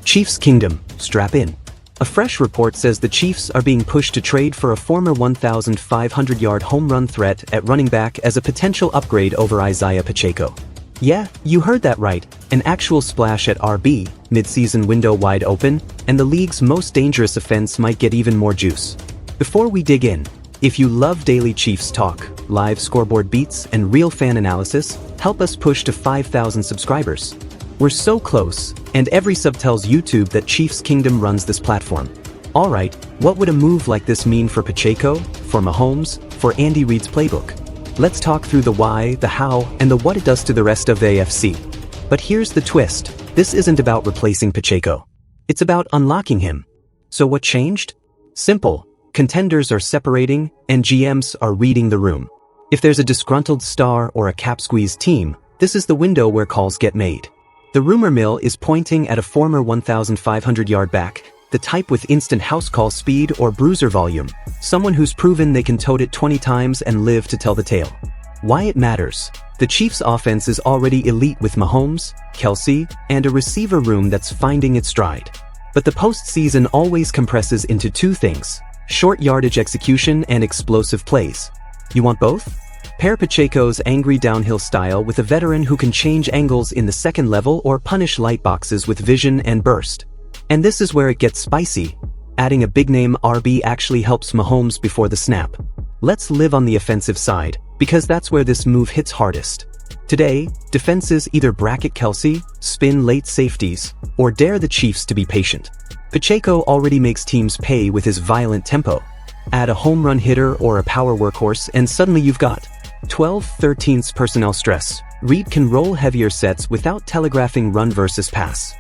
Chiefs Kingdom, strap in. A fresh report says the Chiefs are being pushed to trade for a former 1,500-yard home run threat at running back as a potential upgrade over Isiah Pacheco. Yeah, you heard that right, an actual splash at RB, mid-season window wide open, and the league's most dangerous offense might get even more juice. Before we dig in, if you love daily Chiefs talk, live scoreboard beats, and real fan analysis, help us push to 5,000 subscribers. We're so close, and every sub tells YouTube that Chiefs Kingdom runs this platform. Alright, what would a move like this mean for Pacheco, for Mahomes, for Andy Reid's playbook? Let's talk through the why, the how, and the what it does to the rest of the AFC. But here's the twist, this isn't about replacing Pacheco. It's about unlocking him. So what changed? Simple, contenders are separating, and GMs are reading the room. If there's a disgruntled star or a cap-squeezed team, this is the window where calls get made. The rumor mill is pointing at a former 1,500-yard back, the type with instant house call speed or bruiser volume, someone who's proven they can tote it 20 times and live to tell the tale. Why it matters? The Chiefs' offense is already elite with Mahomes, Kelce, and a receiver room that's finding its stride. But the postseason always compresses into two things: short yardage execution and explosive plays. You want both? Pair Pacheco's angry downhill style with a veteran who can change angles in the second level or punish light boxes with vision and burst. And this is where it gets spicy. Adding a big-name RB actually helps Mahomes before the snap. Let's live on the offensive side, because that's where this move hits hardest. Today, defenses either bracket Kelce, spin late safeties, or dare the Chiefs to be patient. Pacheco already makes teams pay with his violent tempo. Add a home run hitter or a power workhorse and suddenly you've got 12/13 personnel stress. Reid can roll heavier sets without telegraphing run versus pass.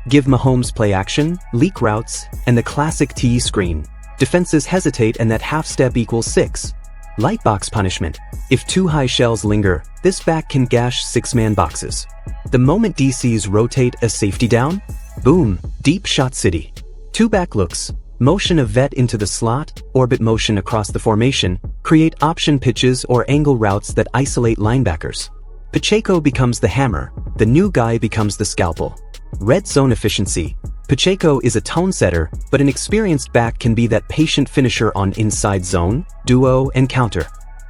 Give Mahomes play action, leak routes, and the classic T screen. Defenses hesitate and that half step equals 6. Lightbox punishment. If two high shells linger, this back can gash 6-man boxes. The moment DCs rotate a safety down, boom, deep shot city. Two back looks. Motion a vet into the slot, orbit motion across the formation, create option pitches or angle routes that isolate linebackers. Pacheco becomes the hammer, the new guy becomes the scalpel. Red zone efficiency. Pacheco is a tone setter, but an experienced back can be that patient finisher on inside zone, duo, and counter.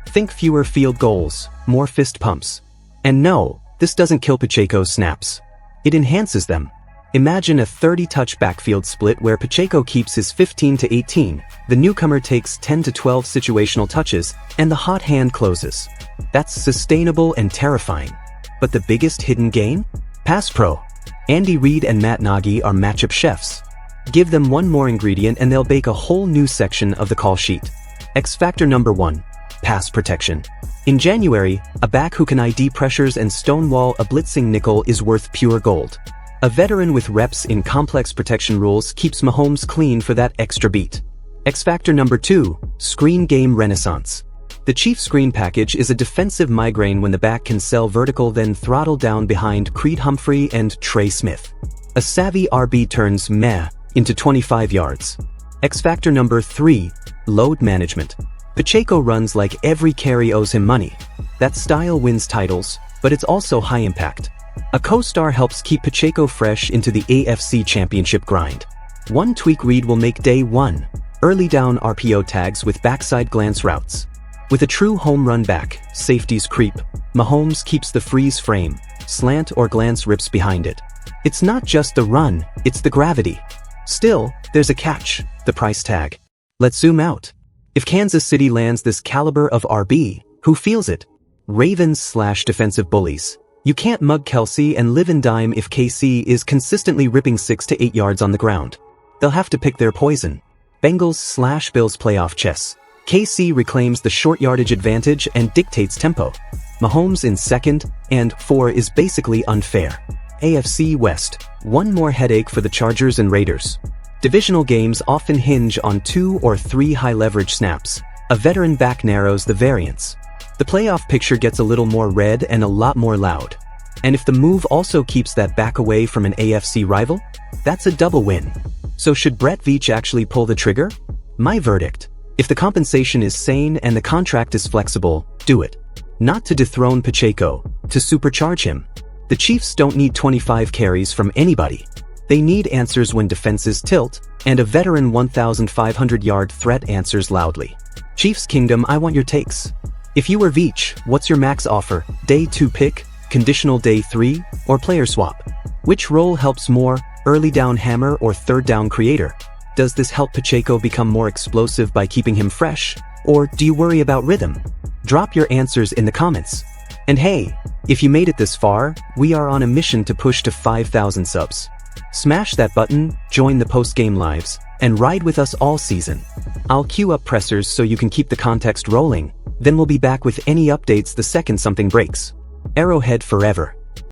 Think fewer field goals, more fist pumps. And no, this doesn't kill Pacheco's snaps. It enhances them. Imagine a 30-touch backfield split where Pacheco keeps his 15 to 18, the newcomer takes 10 to 12 situational touches, and the hot hand closes. That's sustainable and terrifying. But the biggest hidden gain? Pass pro. Andy Reid and Matt Nagy are matchup chefs. Give them one more ingredient and they'll bake a whole new section of the call sheet. X factor number 1. Pass protection. In January, a back who can ID pressures and stonewall a blitzing nickel is worth pure gold. A veteran with reps in complex protection rules keeps Mahomes clean for that extra beat. X factor number 2, screen game renaissance. The Chiefs screen package is a defensive migraine when the back can sell vertical then throttle down behind Creed Humphrey and Trey Smith. A savvy RB turns meh into 25 yards. X factor number 3, load management. Pacheco runs like every carry owes him money. That style wins titles, but it's also high impact. A co-star helps keep Pacheco fresh into the AFC Championship grind. One tweak Reid will make day 1, early down RPO tags with backside glance routes. With a true home run back, safeties creep. Mahomes keeps the freeze frame, slant or glance rips behind it. It's not just the run, it's the gravity. Still, there's a catch, the price tag. Let's zoom out. If Kansas City lands this caliber of RB, who feels it? Ravens/defensive bullies. You can't mug Kelce and live and dime if KC is consistently ripping 6 to 8 yards on the ground. They'll have to pick their poison. Bengals/Bills playoff chess. KC reclaims the short yardage advantage and dictates tempo. Mahomes in 2nd and 4 is basically unfair. AFC West. One more headache for the Chargers and Raiders. Divisional games often hinge on 2 or 3 high-leverage snaps. A veteran back narrows the variance. The playoff picture gets a little more red and a lot more loud. And if the move also keeps that back away from an AFC rival, that's a double win. So should Brett Veach actually pull the trigger? My verdict: if the compensation is sane and the contract is flexible, do it. Not to dethrone Pacheco, to supercharge him. The Chiefs don't need 25 carries from anybody. They need answers when defenses tilt, and a veteran 1,500-yard threat answers loudly. Chiefs Kingdom, I want your takes. If you were Veach, what's your max offer? Day 2 pick, conditional day 3, or player swap? Which role helps more, early down hammer or third down creator? Does this help Pacheco become more explosive by keeping him fresh? Or do you worry about rhythm? Drop your answers in the comments. And hey, if you made it this far, we are on a mission to push to 5,000 subs. Smash that button, join the post-game lives, and ride with us all season. I'll queue up pressers so you can keep the context rolling, then we'll be back with any updates the second something breaks. Arrowhead forever.